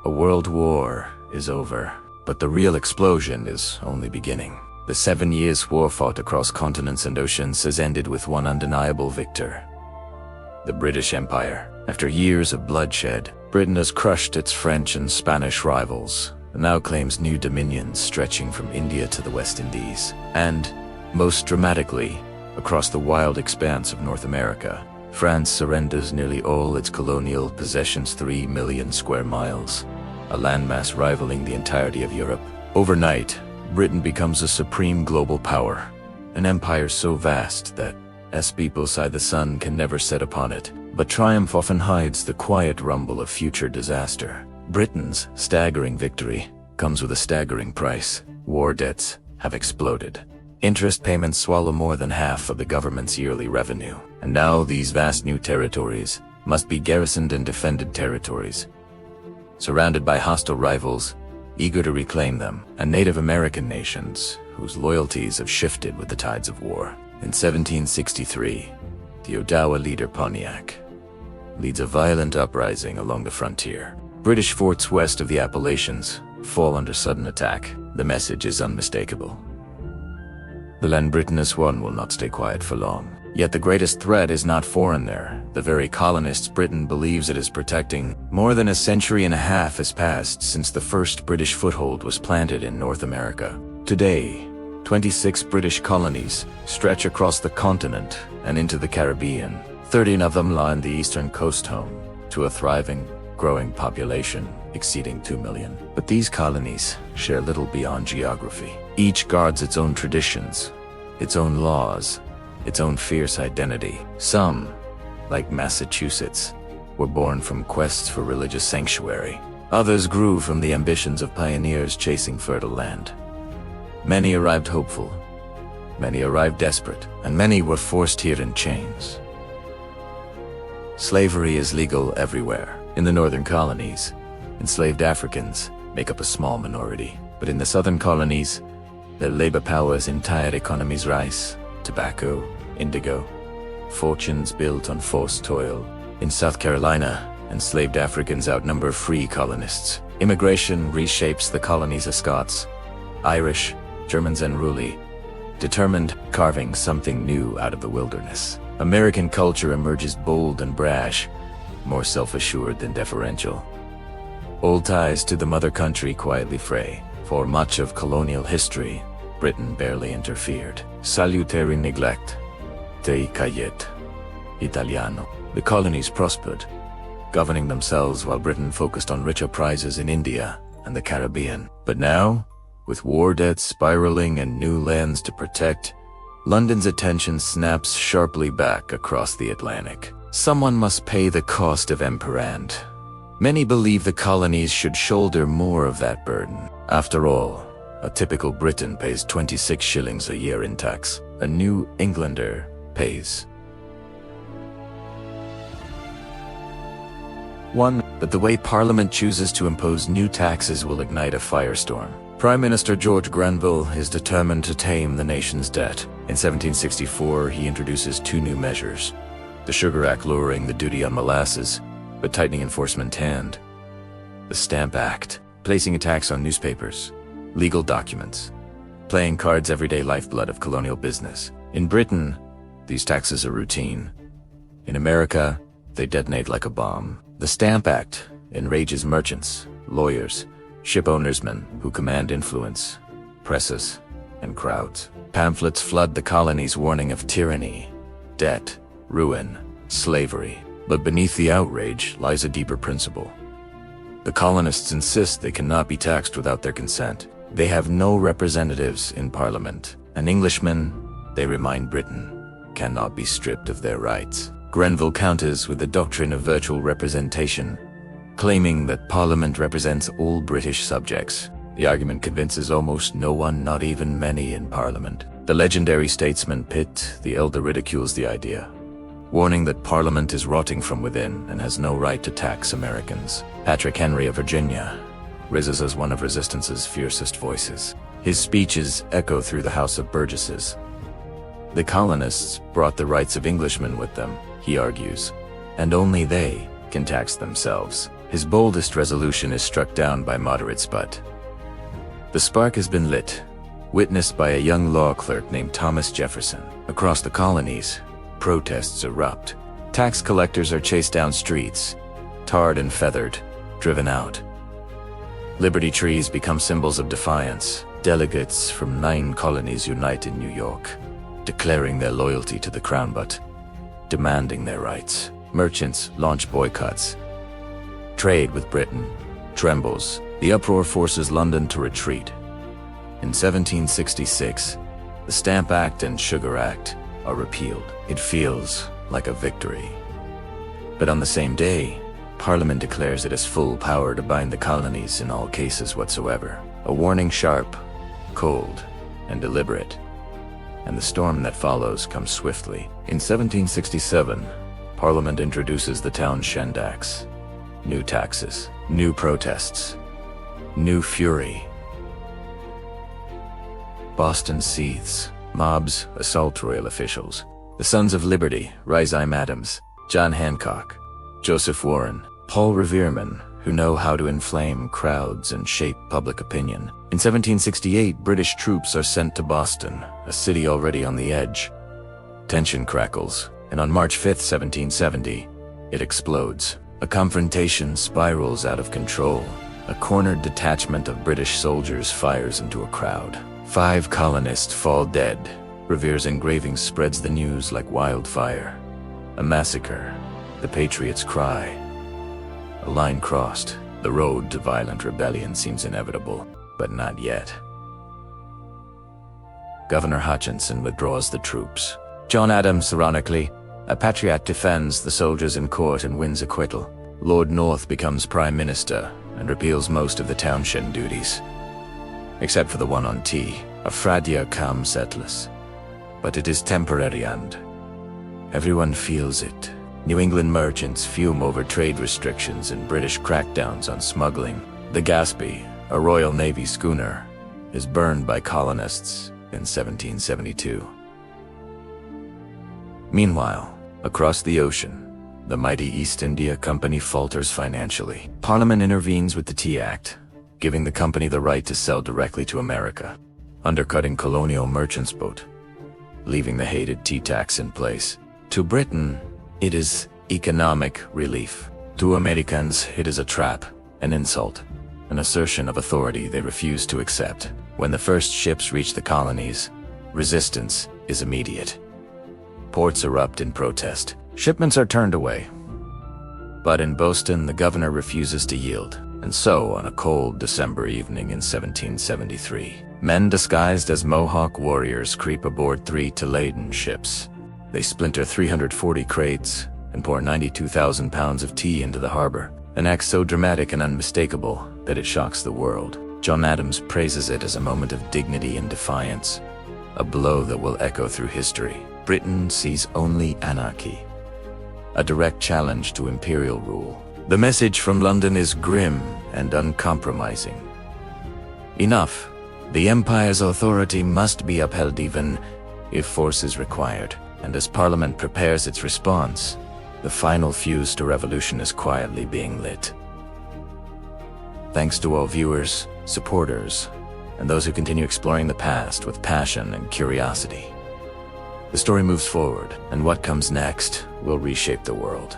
A world war is over, but the real explosion is only beginning. The 7 years war fought across continents and oceans has ended with one undeniable victor: the British Empire. After years of bloodshed, Britain has crushed its French and Spanish rivals, and now claims new dominions stretching from India to the West Indies. And, most dramatically, across the wild expanse of North America, France surrenders nearly all its colonial possessions, 3 million square miles, a landmass rivaling the entirety of Europe. Overnight, Britain becomes a supreme global power, an empire so vast that, as people side, the sun can never set upon it. But triumph often hides the quiet rumble of future disaster. Britain's staggering victory comes with a staggering price. War debts have exploded. Interest payments swallow more than half of the government's yearly revenue. And now these vast new territories must be garrisoned and defended territories, surrounded by hostile rivals, eager to reclaim them, and Native American nations whose loyalties have shifted with the tides of war. In 1763, the Odawa leader Pontiac leads a violent uprising along the frontier. British forts west of the Appalachians fall under sudden attack. The message is unmistakable: the land Britain has won will not stay quiet for long. Yet the greatest threat is not foreign there. The very colonists Britain believes it is protecting. More than a century and a half has passed since the first British foothold was planted in North America. Today, 26 British colonies stretch across the continent and into the Caribbean. 13 of them lie on the eastern coast, home to a thriving, growing population exceeding 2 million. But these colonies share little beyond geography. Each guards its own traditions, its own laws, its own fierce identity. Some, like Massachusetts, were born from quests for religious sanctuary. Others grew from the ambitions of pioneers chasing fertile land. Many arrived hopeful, many arrived desperate, and many were forced here in chains. Slavery is legal everywhere. In the northern colonies, enslaved Africans make up a small minority. But in the southern colonies, their labor powers entire economies: rice, tobacco, indigo, fortunes built on forced toil. In South Carolina, enslaved Africans outnumber free colonists. Immigration reshapes the colonies of Scots, Irish, Germans, and Ruli, determined, carving something new out of the wilderness. American culture emerges bold and brash, more self-assured than deferential. Old ties to the mother country quietly fray. For much of colonial history, Britain barely interfered. Salutary neglect. Te cayet. Italiano. The colonies prospered, governing themselves while Britain focused on richer prizes in India and the Caribbean. But now, with war debts spiraling and new lands to protect, London's attention snaps sharply back across the Atlantic. Someone must pay the cost of emperand. Many believe the colonies should shoulder more of that burden. After all, a typical Briton pays 26 shillings a year in tax. A New Englander pays one, but the way Parliament chooses to impose new taxes will ignite a firestorm. Prime Minister George Grenville is determined to tame the nation's debt. In 1764, he introduces 2 new measures: the Sugar Act, lowering the duty on molasses, but tightening enforcement hand; the Stamp Act, placing a tax on newspapers, legal documents, playing cards, everyday lifeblood of colonial business. In Britain, these taxes are routine. In America, they detonate like a bomb. The Stamp Act enrages merchants, lawyers, ship ownersmen who command influence, presses, and crowds. Pamphlets flood the colonies warning of tyranny, debt, ruin, slavery. But beneath the outrage lies a deeper principle. The colonists insist they cannot be taxed without their consent. They have no representatives in Parliament. An Englishman, they remind Britain, cannot be stripped of their rights. Grenville counters with the doctrine of virtual representation, claiming that Parliament represents all British subjects. The argument convinces almost no one, not even many in Parliament. The legendary statesman Pitt the Elder ridicules the idea, warning that Parliament is rotting from within and has no right to tax Americans. Patrick Henry of Virginia rises as one of resistance's fiercest voices. His speeches echo through the House of Burgesses. The colonists brought the rights of Englishmen with them, he argues, and only they can tax themselves. His boldest resolution is struck down by moderates, but the spark has been lit, witnessed by a young law clerk named Thomas Jefferson. Across the colonies, protests erupt. Tax collectors are chased down streets, tarred and feathered, driven out. Liberty trees become symbols of defiance. Delegates from 9 colonies unite in New York, declaring their loyalty to the crown but demanding their rights. Merchants launch boycotts. Trade with Britain trembles. The uproar forces London to retreat. In 1766, the Stamp Act and Sugar Act are repealed. It feels like a victory. But on the same day, Parliament declares it has full power to bind the colonies in all cases whatsoever. A warning sharp, cold, and deliberate. And the storm that follows comes swiftly. In 1767, Parliament introduces the Townshend Acts. New taxes, new protests, new fury. Boston seethes. Mobs assault royal officials. The Sons of Liberty, Rhysime Adams, John Hancock, Joseph Warren, Paul Revereman, who know how to inflame crowds and shape public opinion. In 1768, British troops are sent to Boston, a city already on the edge. Tension crackles, and on March 5, 1770, it explodes. A confrontation spirals out of control. A cornered detachment of British soldiers fires into a crowd. 5 colonists fall dead. Revere's engraving spreads the news like wildfire. A massacre. The Patriots cry. A line crossed. The road to violent rebellion seems inevitable, but not yet. Governor Hutchinson withdraws the troops. John Adams, ironically, a patriot, defends the soldiers in court and wins acquittal. Lord North becomes Prime Minister and repeals most of the Townshend duties, except for the one on tea, a fradia cum settlers. But it is temporary and everyone feels it. New England merchants fume over trade restrictions and British crackdowns on smuggling. The Gaspee, a Royal Navy schooner, is burned by colonists in 1772. Meanwhile, across the ocean, the mighty East India Company falters financially. Parliament intervenes with the Tea Act, giving the company the right to sell directly to America, undercutting colonial merchants' boat, leaving the hated tea tax in place. To Britain, it is economic relief. To Americans, it is a trap, an insult, an assertion of authority they refuse to accept. When the first ships reach the colonies, resistance is immediate. Ports erupt in protest. Shipments are turned away. But in Boston, the governor refuses to yield. And so, on a cold December evening in 1773, men disguised as Mohawk warriors creep aboard 3 Toledan ships. They splinter 340 crates and pour 92,000 pounds of tea into the harbor, an act so dramatic and unmistakable that it shocks the world. John Adams praises it as a moment of dignity and defiance, a blow that will echo through history. Britain sees only anarchy, a direct challenge to imperial rule. The message from London is grim and uncompromising. Enough. The empire's authority must be upheld even if force is required. And as Parliament prepares its response, the final fuse to revolution is quietly being lit. Thanks to all viewers, supporters, and those who continue exploring the past with passion and curiosity. The story moves forward, and what comes next will reshape the world.